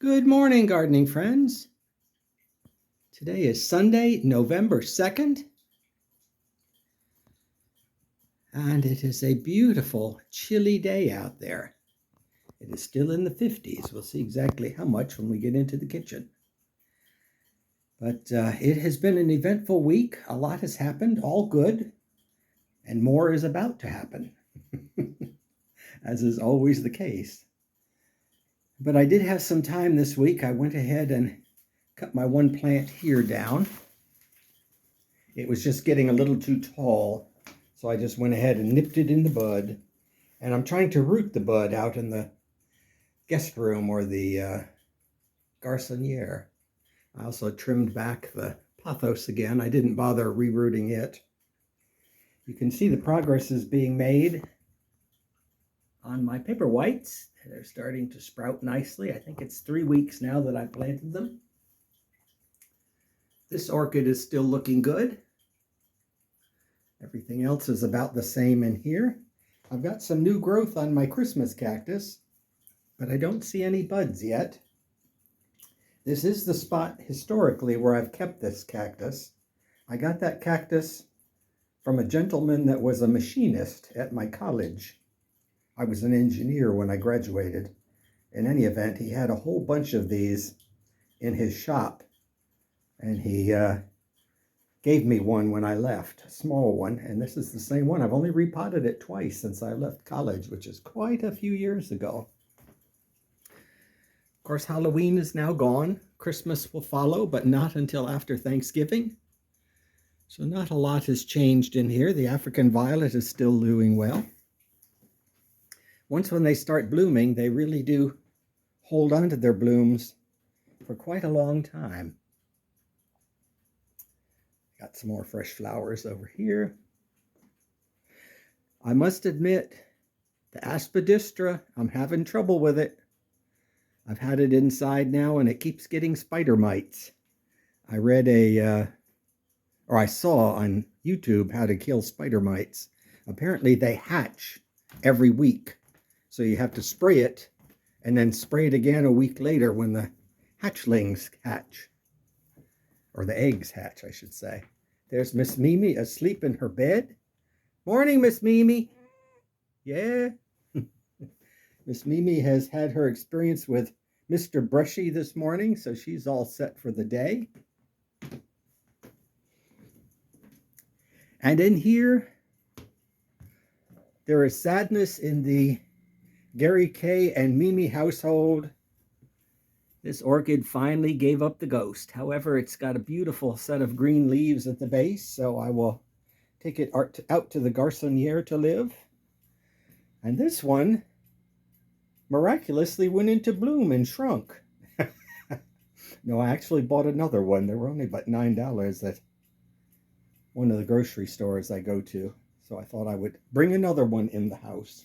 Good morning, gardening friends. Today is Sunday, November 2nd, and it is a beautiful, chilly day out there. It is still in the 50s. We'll see exactly how much when we get into the kitchen. But it has been an eventful week. A lot has happened, all good, and more is about to happen, as is always the case. But I did have some time this week. I went ahead and cut my one plant here down. It was just getting a little too tall, so I just went ahead and nipped it in the bud. And I'm trying to root the bud out in the guest room or the Garconiere. I also trimmed back the pothos again. I didn't bother rerooting it. You can see the progress is being made on my paper whites. They're starting to sprout nicely. I think it's 3 weeks now that I planted them. This orchid is still looking good. Everything else is about the same in here. I've got some new growth on my Christmas cactus, but I don't see any buds yet. This is the spot historically where I've kept this cactus. I got that cactus from a gentleman that was a machinist at my college. I was an engineer when I graduated. In any event, he had a whole bunch of these in his shop, and he gave me one when I left, a small one, and this is the same one. I've only repotted it twice since I left college, which is quite a few years ago. Of course, Halloween is now gone. Christmas will follow, but not until after Thanksgiving. So not a lot has changed in here. The African violet is still doing well. Once when they start blooming, they really do hold on to their blooms for quite a long time. Got some more fresh flowers over here. I must admit, the aspidistra, I'm having trouble with it. I've had it inside now and it keeps getting spider mites. I read I saw on YouTube how to kill spider mites. Apparently they hatch every week. So you have to spray it and then spray it again a week later when the hatchlings hatch. Or the eggs hatch, I should say. There's Miss Mimi asleep in her bed. Morning, Miss Mimi. Yeah. Miss Mimi has had her experience with Mr. Brushy this morning, so she's all set for the day. And in here, there is sadness in the Gary K. and Mimi household. This orchid finally gave up the ghost. However, it's got a beautiful set of green leaves at the base, so I will take it out to the Garconiere to live. And this one miraculously went into bloom and shrunk. No, I actually bought another one. They were only about $9 at one of the grocery stores I go to. So I thought I would bring another one in the house.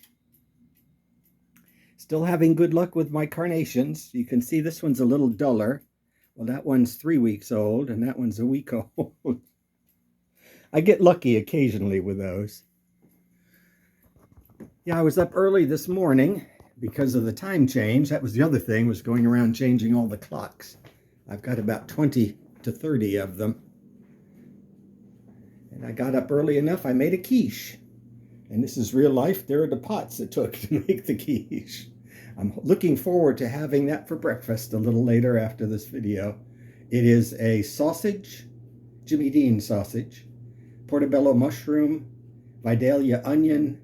Still having good luck with my carnations. You can see this one's a little duller. Well, that one's 3 weeks old, and that one's a week old. I get lucky occasionally with those. Yeah, I was up early this morning because of the time change. That was the other thing, was going around changing all the clocks. I've got about 20 to 30 of them. And I got up early enough, I made a quiche. And this is real life. There are the pots it took to make the quiche. I'm looking forward to having that for breakfast a little later after this video. It is a sausage, Jimmy Dean sausage, portobello mushroom, Vidalia onion,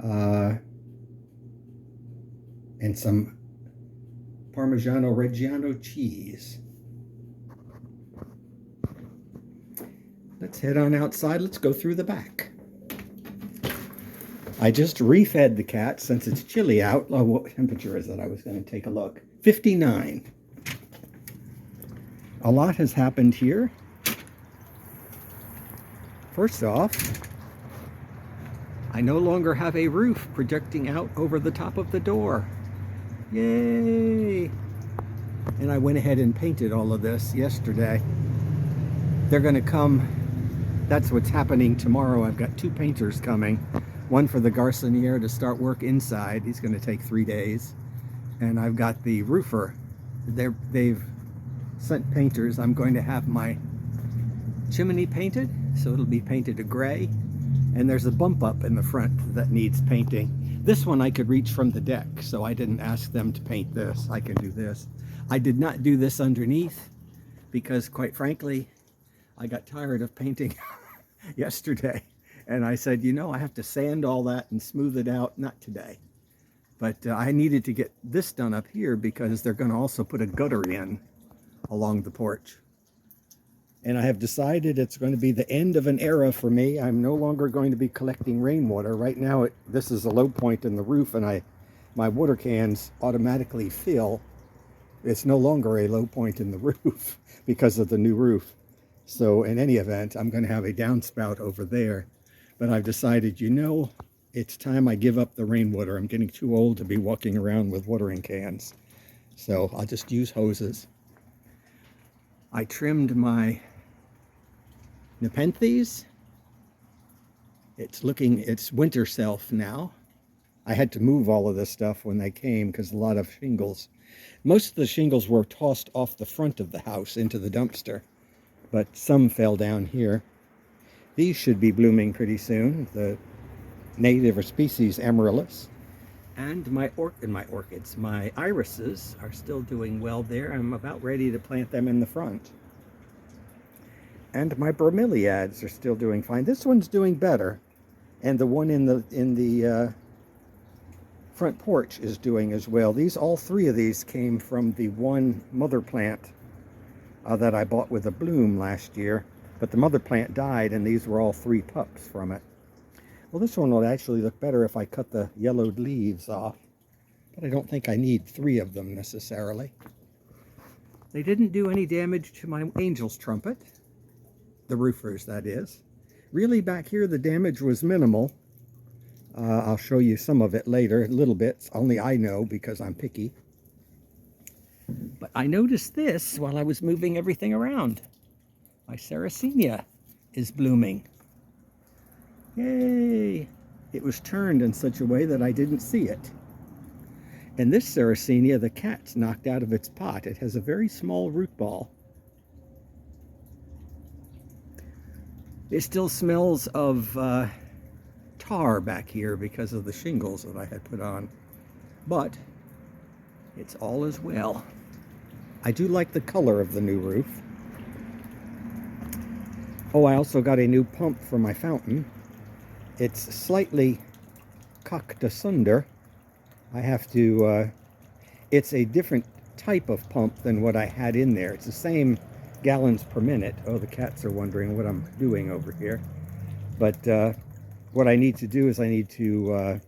and some Parmigiano Reggiano cheese. Let's head on outside. Let's go through the back. I just refed the cat since it's chilly out. Oh, what temperature is it? I was going to take a look. 59. A lot has happened here. First off, I no longer have a roof projecting out over the top of the door. Yay! And I went ahead and painted all of this yesterday. They're going to come. That's what's happening tomorrow. I've got 2 painters coming. One for the Garconiere to start work inside. He's going to take 3 days. And I've got the roofer they've sent painters. I'm going to have my chimney painted, so it'll be painted a gray. And there's a bump up in the front that needs painting. This one I could reach from the deck, so I didn't ask them to paint this. I can do this. I did not do this underneath because, quite frankly, I got tired of painting yesterday. And I said, you know, I have to sand all that and smooth it out. Not today. But I needed to get this done up here because they're going to also put a gutter in along the porch. And I have decided it's going to be the end of an era for me. I'm no longer going to be collecting rainwater. Right now, this is a low point in the roof, and my water cans automatically fill. It's no longer a low point in the roof because of the new roof. So in any event, I'm going to have a downspout over there. But I've decided, you know, it's time I give up the rainwater. I'm getting too old to be walking around with watering cans. So I'll just use hoses. I trimmed my Nepenthes. It's winter self now. I had to move all of this stuff when they came because a lot of shingles. Most of the shingles were tossed off the front of the house into the dumpster, but some fell down here. These should be blooming pretty soon. The native or species amaryllis. And my orchids, my irises are still doing well there. I'm about ready to plant them in the front. And my bromeliads are still doing fine. This one's doing better, and the one in the front porch is doing as well. All three of these came from the one mother plant that I bought with a bloom last year, but the mother plant died, and these were all three pups from it. Well, this one would actually look better if I cut the yellowed leaves off, but I don't think I need three of them necessarily. They didn't do any damage to my angel's trumpet. The roofers, that is. Really, back here, the damage was minimal. I'll show you some of it later, little bits. Only I know because I'm picky. But I noticed this while I was moving everything around. My Sarracenia is blooming. Yay! It was turned in such a way that I didn't see it. And this Sarracenia, the cat's knocked out of its pot. It has a very small root ball. It still smells of tar back here because of the shingles that I had put on. But it's all as well. I do like the color of the new roof. Oh, I also got a new pump for my fountain. It's slightly cocked asunder. I have to, it's a different type of pump than what I had in there. It's the same gallons per minute. Oh, the cats are wondering what I'm doing over here. But what I need to do is I need to,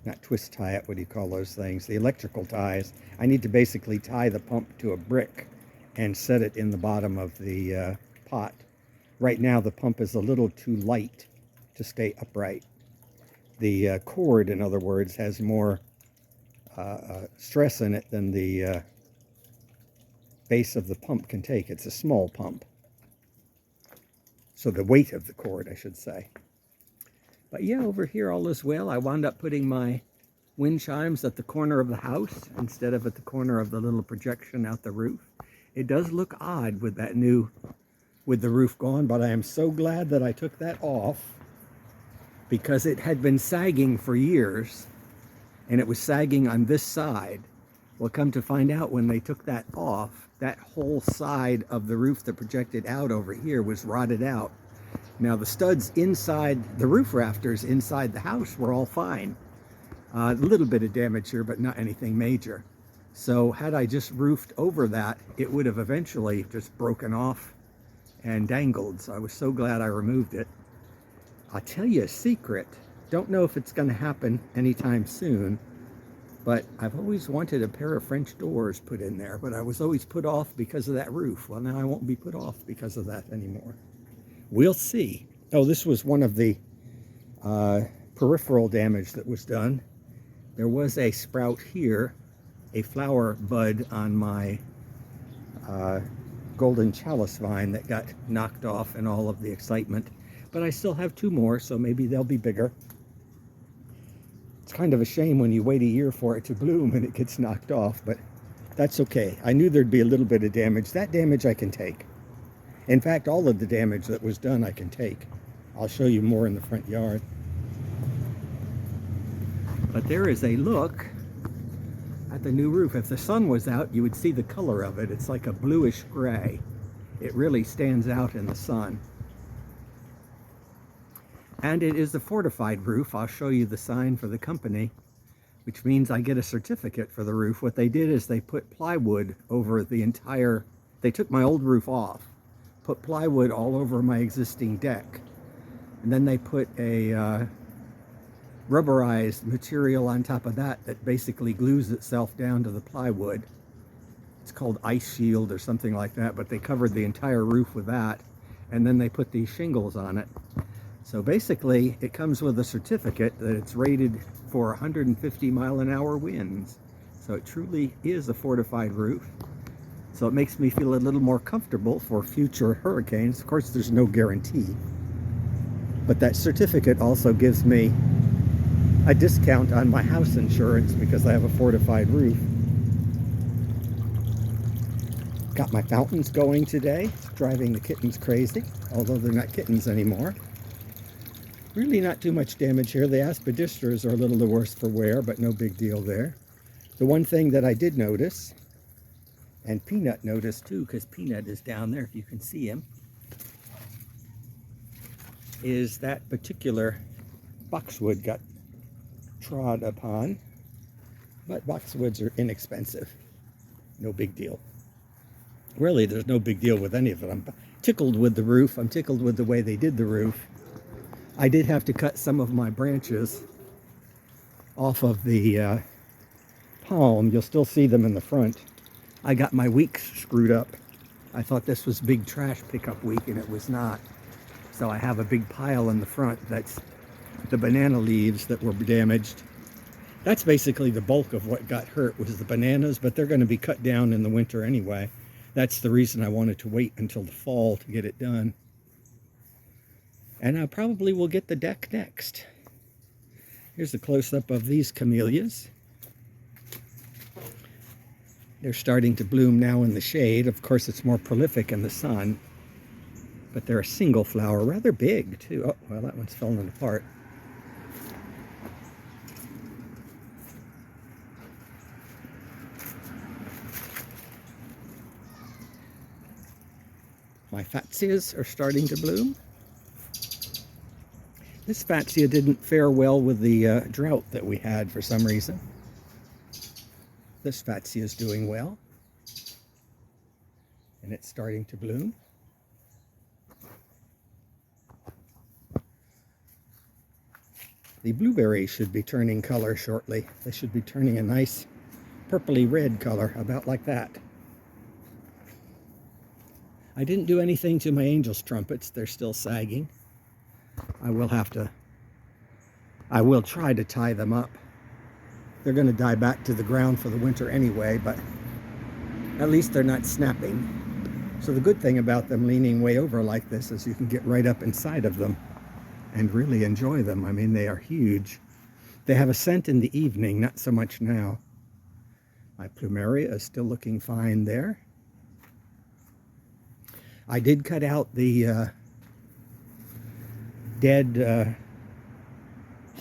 not twist tie it, what do you call those things? The electrical ties. I need to basically tie the pump to a brick and set it in the bottom of the pot. Right now the pump is a little too light to stay upright. The cord, in other words, has more stress in it than the base of the pump can take. It's a small pump. So the weight of the cord, I should say. But yeah, over here all is well. I wound up putting my wind chimes at the corner of the house instead of at the corner of the little projection out the roof. It does look odd with that with the roof gone, but I am so glad that I took that off because it had been sagging for years, and it was sagging on this side. Well, come to find out, when they took that off, that whole side of the roof that projected out over here was rotted out. Now the studs inside, the roof rafters inside the house were all fine. A little bit of damage here, but not anything major. So had I just roofed over that, it would have eventually just broken off and dangled. So I was so glad I removed it. I'll tell you a secret. Don't know if it's going to happen anytime soon, but I've always wanted a pair of French doors put in there, but I was always put off because of that roof. Well, now I won't be put off because of that anymore. We'll see. Oh, this was one of the peripheral damage that was done. There was a sprout here, a flower bud on my golden chalice vine that got knocked off in all of the excitement. But I still have two more, so maybe they'll be bigger. It's kind of a shame when you wait a year for it to bloom and it gets knocked off, but That's okay. I knew there'd be a little bit of damage. That damage I can take. In fact, all of the damage that was done I can take. I'll show you more in the front yard. But there is a look at the new roof. If the sun was out, you would see the color of it. It's like a bluish gray. It really stands out in the sun. And it is a fortified roof. I'll show you the sign for the company, which means I get a certificate for the roof. What they did is they put plywood over the entire, they took my old roof off, put plywood all over my existing deck, and then they put a rubberized material on top of that that basically glues itself down to the plywood. It's called ice shield or something like that, but they covered the entire roof with that, and then they put these shingles on it. So basically it comes with a certificate that it's rated for 150 mile-an-hour winds. So it truly is a fortified roof. So it makes me feel a little more comfortable for future hurricanes. Of course, there's no guarantee, but that certificate also gives me a discount on my house insurance because I have a fortified roof. Got my fountains going today, driving the kittens crazy, although they're not kittens anymore. Really not too much damage here. The aspidistras are a little the worse for wear, but no big deal there. The one thing that I did notice, and Peanut noticed too, because Peanut is down there if you can see him, is that particular boxwood got trod upon. But boxwoods are inexpensive. No big deal. Really, there's no big deal with any of it. I'm tickled with the roof. I'm tickled with the way they did the roof. I did have to cut some of my branches off of the palm. You'll still see them in the front. I got my weeks screwed up. I thought this was big trash pickup week, and it was not. So I have a big pile in the front. That's the banana leaves that were damaged. That's basically the bulk of what got hurt was the bananas, but they're going to be cut down in the winter anyway. That's the reason I wanted to wait until the fall to get it done. And I probably will get the deck next. Here's a close-up of these camellias. They're starting to bloom now in the shade. Of course, it's more prolific in the sun. But they're a single flower, rather big too. Oh, well, that one's falling apart. My fatsias are starting to bloom. This fatsia didn't fare well with the drought that we had for some reason. This fatsia is doing well, and it's starting to bloom. The blueberries should be turning color shortly. They should be turning a nice purpley red color, about like that. I didn't do anything to my angel's trumpets. They're still sagging. I will try to tie them up. They're going to die back to the ground for the winter anyway, but at least they're not snapping. So the good thing about them leaning way over like this is you can get right up inside of them and really enjoy them. I mean, they are huge. They have a scent in the evening, not so much now. My plumeria is still looking fine there. I did cut out the dead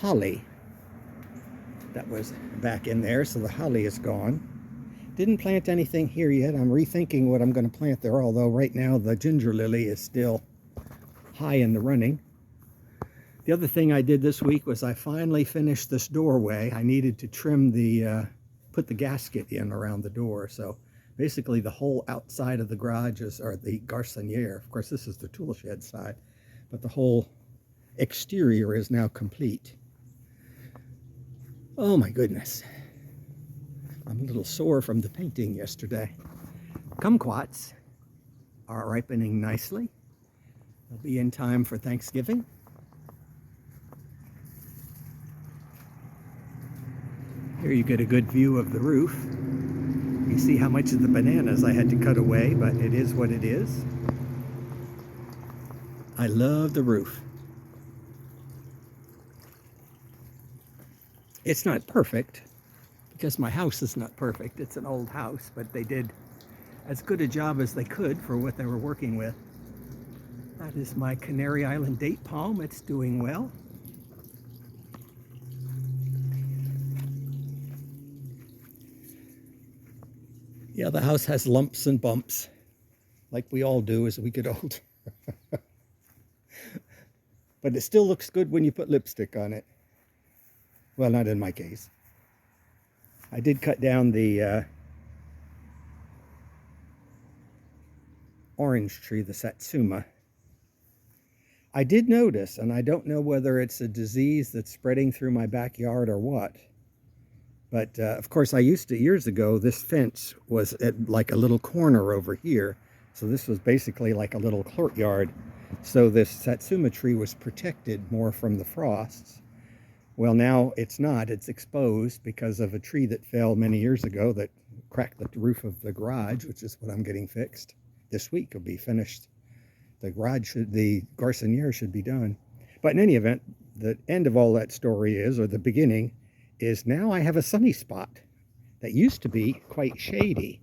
holly that was back in there, so the holly is gone. Didn't plant anything here yet. I'm rethinking what I'm going to plant there, although right now the ginger lily is still high in the running. The other thing I did this week was I finally finished this doorway. I needed to trim put the gasket in around the door. So basically the whole outside of the garage or the Garconiere. Of course, this is the tool shed side, but the whole exterior is now complete. Oh my goodness. I'm a little sore from the painting yesterday. Kumquats are ripening nicely. They'll be in time for Thanksgiving. Here you get a good view of the roof. You see how much of the bananas I had to cut away, but it is what it is. I love the roof. It's not perfect, because my house is not perfect. It's an old house, but they did as good a job as they could for what they were working with. That is my Canary Island date palm. It's doing well. Yeah, the house has lumps and bumps, like we all do as we get older. But it still looks good when you put lipstick on it. Well, not in my case. I did cut down the orange tree, the satsuma. I did notice, and I don't know whether it's a disease that's spreading through my backyard or what, but of course I used to, years ago, this fence was at like a little corner over here. So this was basically like a little courtyard. So this satsuma tree was protected more from the frosts. Well, now it's not. It's exposed because of a tree that fell many years ago that cracked the roof of the garage, which is what I'm getting fixed. This week will be finished. The Garconiere should be done. But in any event, the end of all that story is, or the beginning, is now I have a sunny spot that used to be quite shady.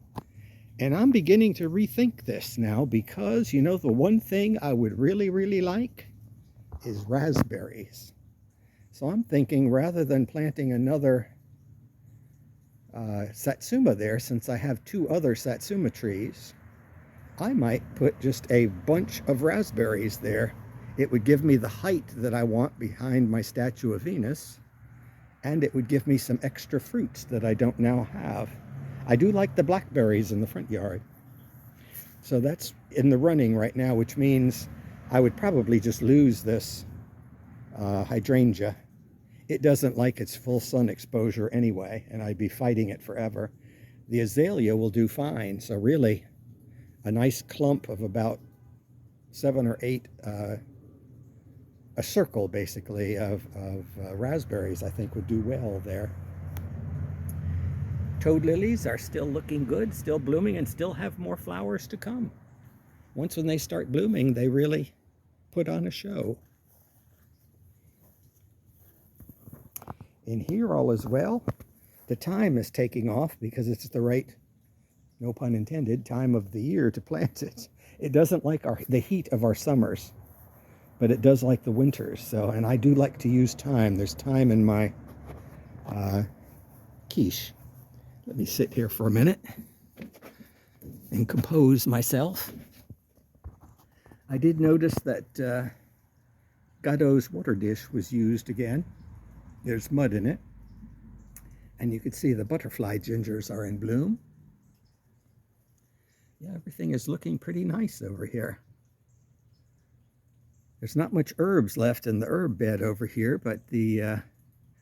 And I'm beginning to rethink this now because, you know, the one thing I would really, really like is raspberries. So I'm thinking rather than planting another satsuma there, since I have 2 other satsuma trees, I might put just a bunch of raspberries there. It would give me the height that I want behind my statue of Venus, and it would give me some extra fruits that I don't now have. I do like the blackberries in the front yard. So that's in the running right now, which means I would probably just lose this hydrangea. It doesn't like its full sun exposure anyway, and I'd be fighting it forever. The azalea will do fine, so really a nice clump of about 7 or 8, a circle basically of raspberries I think would do well there. Toad lilies are still looking good, still blooming, and still have more flowers to come. Once when they start blooming, they really put on a show. In here all is well. The thyme is taking off because it's the right, no pun intended, time of the year to plant it. It doesn't like the heat of our summers, but it does like the winters. So, and I do like to use thyme. There's thyme in my quiche. Let me sit here for a minute and compose myself. I did notice that Godot's water dish was used again. There's mud in it. And you can see the butterfly gingers are in bloom. Yeah, everything is looking pretty nice over here. There's not much herbs left in the herb bed over here, but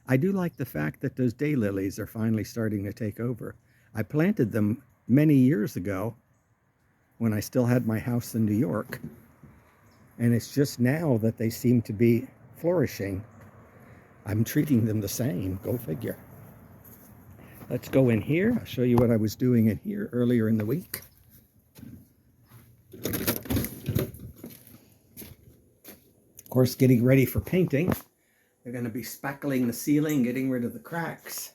I do like the fact that those daylilies are finally starting to take over. I planted them many years ago when I still had my house in New York. And it's just now that they seem to be flourishing. I'm treating them the same, go figure. Let's go in here. I'll show you what I was doing in here earlier in the week. Of course, getting ready for painting. They're going to be spackling the ceiling, getting rid of the cracks.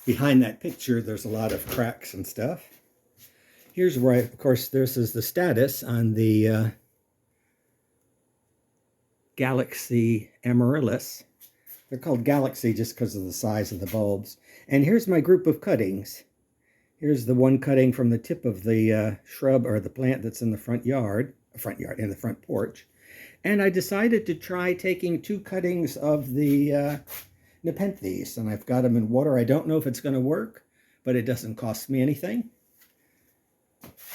Behind that picture, there's a lot of cracks and stuff. Here's where, of course, this is the status on the Galaxy Amaryllis. They're called Galaxy just because of the size of the bulbs. And here's my group of cuttings. Here's the one cutting from the tip of the shrub or the plant that's in the front yard, in the front porch. And I decided to try taking 2 cuttings of the Nepenthes, and I've got them in water. I don't know if it's going to work, but it doesn't cost me anything.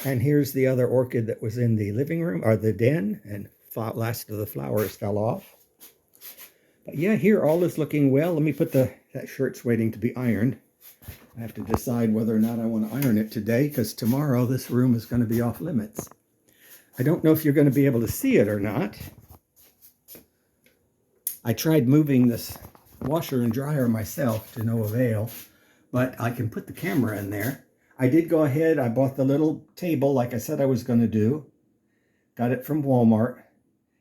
And here's the other orchid that was in the living room, or the den, and last of the flowers fell off. But yeah, here all is looking well. Let me put that shirt's waiting to be ironed. I have to decide whether or not I want to iron it today, because tomorrow this room is going to be off limits. I don't know if you're going to be able to see it or not. I tried moving this washer and dryer myself to no avail, but I can put the camera in there. I did go ahead, I bought the little table like I said I was going to do. Got it from Walmart.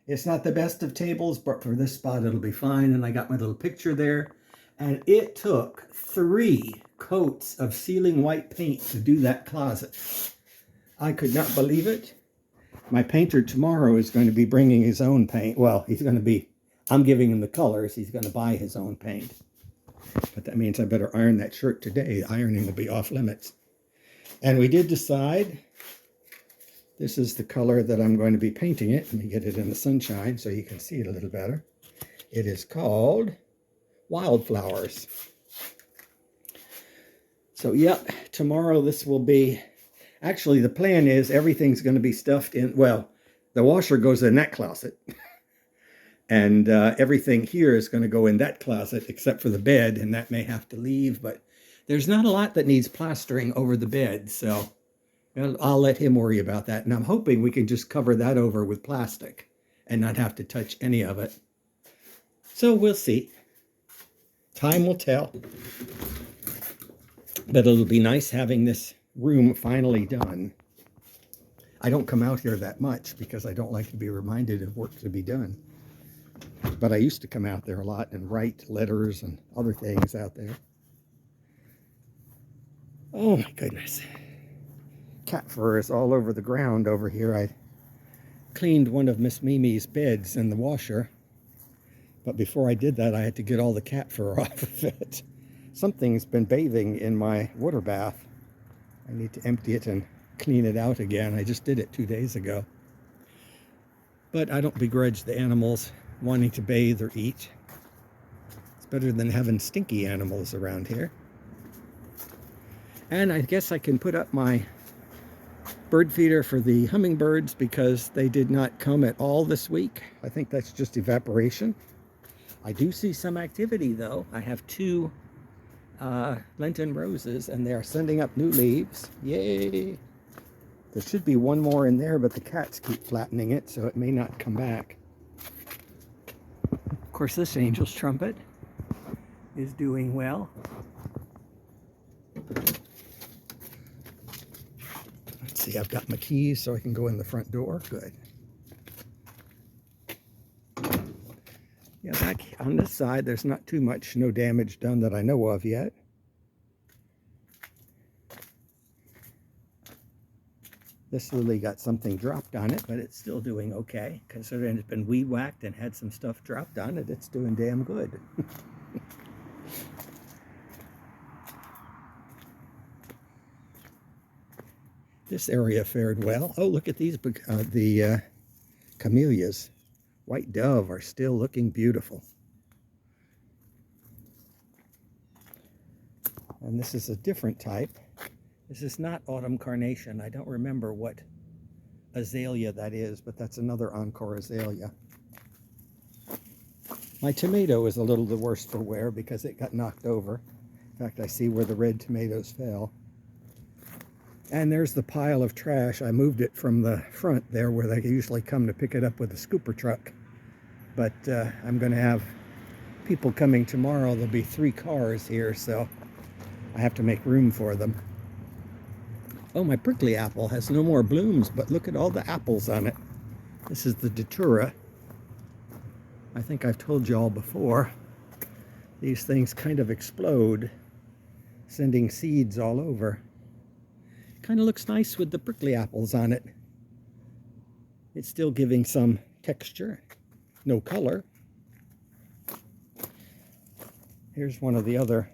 It's not the best of tables, but for this spot it'll be fine. And I got my little picture there. And it took 3 coats of sealing white paint to do that closet. I could not believe it. My painter tomorrow is going to be bringing his own paint. Well, I'm giving him the colors. He's going to buy his own paint. But that means I better iron that shirt today. Ironing will be off limits. And we did decide this is the color that I'm going to be painting it. Let me get it in the sunshine so you can see it a little better. It is called Wildflowers. So, yep, tomorrow this will be... Actually, the plan is everything's going to be stuffed in... Well, the washer goes in that closet. And everything here is going to go in that closet except for the bed, and that may have to leave. But there's not a lot that needs plastering over the bed, so I'll let him worry about that. And I'm hoping we can just cover that over with plastic and not have to touch any of it. So we'll see. Time will tell. But it'll be nice having this room finally done. I don't come out here that much because I don't like to be reminded of work to be done. But I used to come out there a lot and write letters and other things out there. Oh my goodness. Cat fur is all over the ground over here. I cleaned one of Miss Mimi's beds in the washer. But before I did that, I had to get all the cat fur off of it. Something's been bathing in my water bath. I need to empty it and clean it out again. I just did it 2 days ago. But I don't begrudge the animals wanting to bathe or eat. It's better than having stinky animals around here. And I guess I can put up my bird feeder for the hummingbirds because they did not come at all this week. I think that's just evaporation. I do see some activity though. I have 2 Lenten roses and they're sending up new leaves. Yay! There should be one more in there, but the cats keep flattening it, so it may not come back. Of course, this angel's trumpet is doing well. Let's see, I've got my keys so I can go in the front door. Good. Yeah, back on this side, there's not too much, no damage done that I know of yet. This lily got something dropped on it, but it's still doing okay. Considering it's been weed whacked and had some stuff dropped on it, it's doing damn good. This area fared well. Oh, look at these, the camellias. White dove are still looking beautiful. And this is a different type. This is not autumn carnation. I don't remember what azalea that is, but that's another encore azalea. My tomato is a little the worse for wear because it got knocked over. In fact, I see where the red tomatoes fell. And there's the pile of trash. I moved it from the front there where they usually come to pick it up with a scooper truck. But I'm going to have people coming tomorrow. There'll be 3 cars here, so I have to make room for them. Oh, my prickly apple has no more blooms, but look at all the apples on it. This is the datura. I think I've told you all before. These things kind of explode, sending seeds all over. Kind of looks nice with the prickly apples on it. It's still giving some texture, no color. Here's one of the other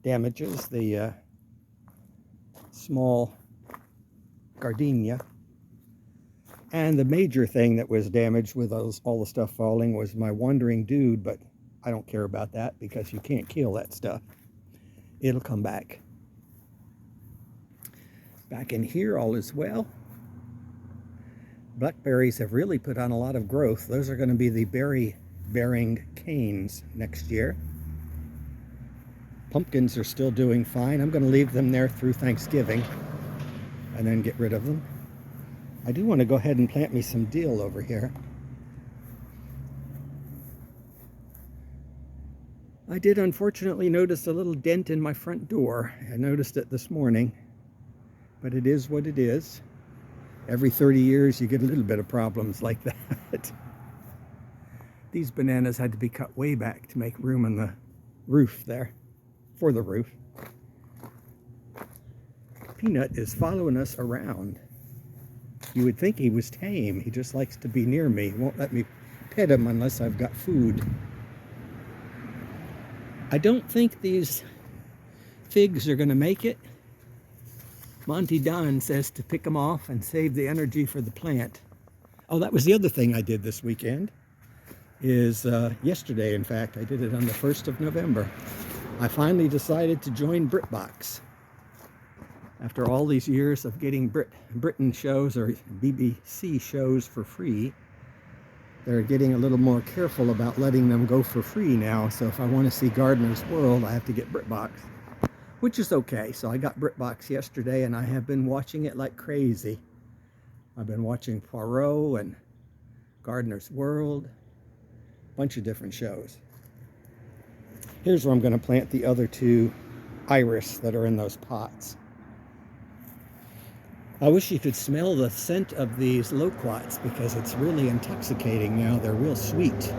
damages, the small gardenia. And the major thing that was damaged with all the stuff falling was my wandering dude, but I don't care about that because you can't kill that stuff. It'll come back. Back in here, all is well. Blackberries have really put on a lot of growth. Those are going to be the berry-bearing canes next year. Pumpkins are still doing fine. I'm going to leave them there through Thanksgiving and then get rid of them. I do want to go ahead and plant me some dill over here. I did unfortunately notice a little dent in my front door. I noticed it this morning, but it is what it is. Every 30 years you get a little bit of problems like that. These bananas had to be cut way back to make room in the roof there, for the roof. Peanut is following us around. You would think he was tame. He just likes to be near me. He won't let me pet him unless I've got food. I don't think these figs are going to make it. Monty Don says to pick them off and save the energy for the plant. Oh, that was the other thing I did this weekend. Yesterday, in fact, I did it on the 1st of November. I finally decided to join BritBox. After all these years of getting Britain shows or BBC shows for free, they're getting a little more careful about letting them go for free now. So if I want to see Gardener's World, I have to get BritBox, which is okay. So I got BritBox yesterday, and I have been watching it like crazy. I've been watching Poirot and Gardener's World, a bunch of different shows. Here's where I'm going to plant the other 2 iris that are in those pots. I wish you could smell the scent of these loquats because it's really intoxicating now. They're real sweet.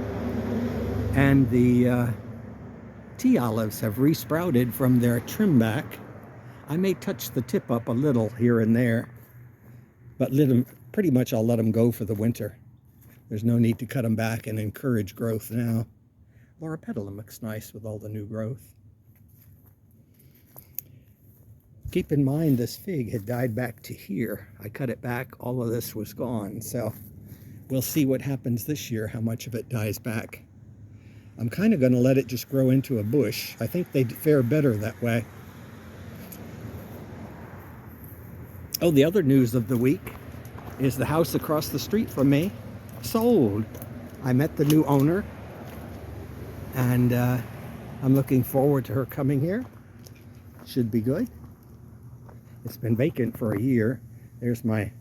And the tea olives have resprouted from their trim back. I may touch the tip up a little here and there, but pretty much I'll let them go for the winter. There's no need to cut them back and encourage growth now. Loropetalum looks nice with all the new growth. Keep in mind this fig had died back to here. I cut it back, all of this was gone. So we'll see what happens this year, how much of it dies back. I'm kind of going to let it just grow into a bush. I think they'd fare better that way. Oh, the other news of the week is the house across the street from me sold. I met the new owner, and I'm looking forward to her coming here. Should be good. It's been vacant for a year. There's my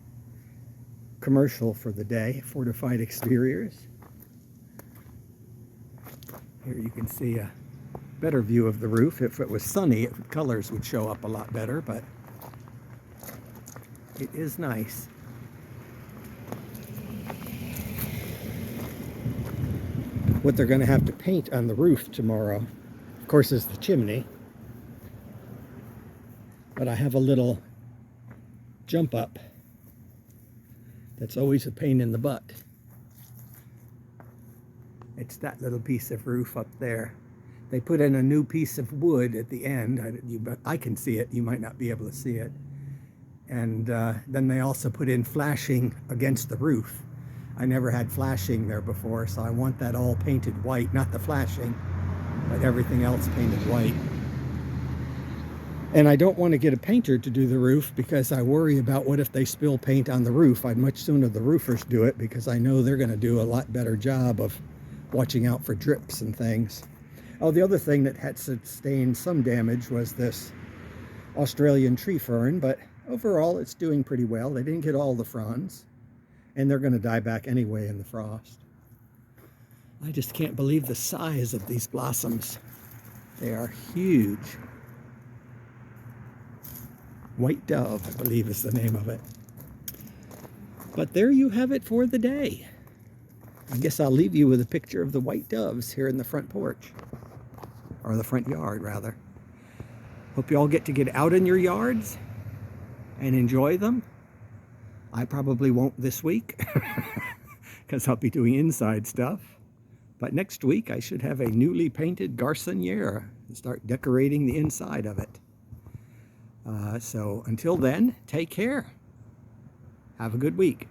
commercial for the day, Fortified Exteriors. Here you can see a better view of the roof. If it was sunny, colors would show up a lot better, but it is nice. What they're going to have to paint on the roof tomorrow, of course, is the chimney. But I have a little jump up that's always a pain in the butt. It's that little piece of roof up there. They put in a new piece of wood at the end. I can see it. You might not be able to see it. And then they also put in flashing against the roof. I never had flashing there before, so I want that all painted white. Not the flashing, but everything else painted white. And I don't want to get a painter to do the roof because I worry about what if they spill paint on the roof. I'd much sooner the roofers do it because I know they're going to do a lot better job of watching out for drips and things. Oh, the other thing that had sustained some damage was this Australian tree fern, but overall it's doing pretty well. They didn't get all the fronds, and they're going to die back anyway in the frost. I just can't believe the size of these blossoms. They are huge. White Dove, I believe is the name of it. But there you have it for the day. I guess I'll leave you with a picture of the white doves here in the front porch. Or the front yard, rather. Hope you all get to get out in your yards and enjoy them. I probably won't this week because I'll be doing inside stuff. But next week I should have a newly painted Garconiere and start decorating the inside of it. So until then, take care. Have a good week.